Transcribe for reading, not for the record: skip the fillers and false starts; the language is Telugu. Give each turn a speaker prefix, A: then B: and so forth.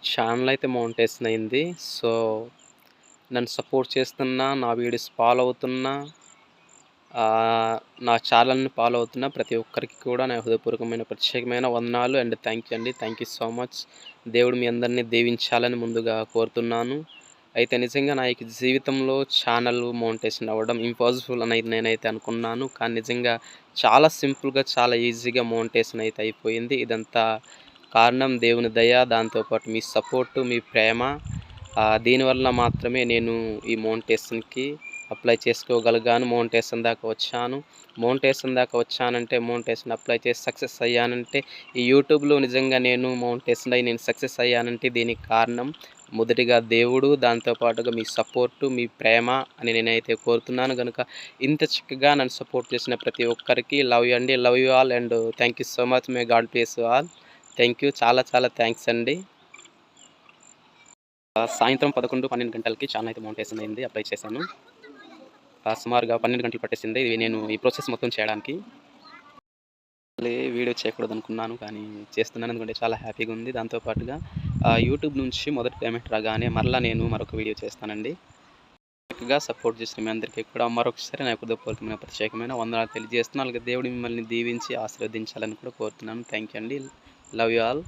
A: ఛానెల్ అయితే మౌంటేషన్ అయింది. సో, నన్ను సపోర్ట్ చేస్తున్న, నా వీడియోస్ ఫాలో అవుతున్న, నా ఛానెల్‌ని ఫాలో అవుతున్న ప్రతి ఒక్కరికి కూడా నా హృదయపూర్వకమైన ప్రత్యేకమైన వందనాలు అండ్ థ్యాంక్ యూ అండి. Thank you so much. దేవుడు మీ అందరిని దీవించాలని ముందుగా కోరుతున్నాను. అయితే నిజంగా నా యొక్క జీవితంలో ఛానల్ మౌంటేషన్ అవ్వడం ఇంపాసిబుల్ అని నేనైతే అనుకున్నాను. కానీ నిజంగా చాలా సింపుల్‌గా, చాలా ఈజీగా మౌంటేషన్ అయితే అయిపోయింది. ఇదంతా కారణం దేవుని దయ, దాంతో పాటు మీ సపోర్టు, మీ ప్రేమ. దీనివల్ల మాత్రమే నేను ఈ మౌంటేషన్‌కి అప్లై చేసుకోగలిగాను. మౌంటేషన్ దాకా వచ్చాను. మౌంటేషన్ దాకా వచ్చానంటే, మౌంటేషన్ అప్లై చేసి సక్సెస్ అయ్యానంటే, ఈ యూట్యూబ్‌లో నిజంగా నేను మౌంటేషన్ అయ్యి నేను సక్సెస్ అయ్యానంటే దీనికి కారణం మొదటిగా దేవుడు, దాంతో పాటుగా మీ సపోర్టు, మీ ప్రేమ అని నేనైతే కోరుతున్నాను. గనుక ఇంత చక్కగా నన్ను సపోర్ట్ చేసిన ప్రతి ఒక్కరికి లవ్ యూ అండి. Love you all and thank you so much. May God bless you all. Thank you. చాలా చాలా థ్యాంక్స్ అండి. సాయంత్రం 11, 12 గంటలకి ఛానెల్ అయితే మౌంటేషన్ అయింది. అప్లై చేశాను. సుమారుగా 12 గంటలు పట్టేసింది ఇది నేను ఈ ప్రాసెస్ మొత్తం చేయడానికి. వీడియో చేయకూడదనుకున్నాను, కానీ చేస్తున్నాను ఎందుకంటే చాలా హ్యాపీగా ఉంది. దాంతో పాటుగా యూట్యూబ్ నుంచి మొదటి పేమెంట్ రాగానే మరలా నేను మరొక వీడియో చేస్తానండి. చక్కగా సపోర్ట్ చేసిన మీ అందరికీ కూడా మరొకసారి నా హృదయపూర్వకమైన ప్రత్యేకమైన వందనాలు తెలియజేస్తున్నాను. అలాగే దేవుడు మిమ్మల్ని దీవించి ఆశీర్వదించాలని కూడా కోరుతున్నాను. థ్యాంక్ యూ అండి. Love you all.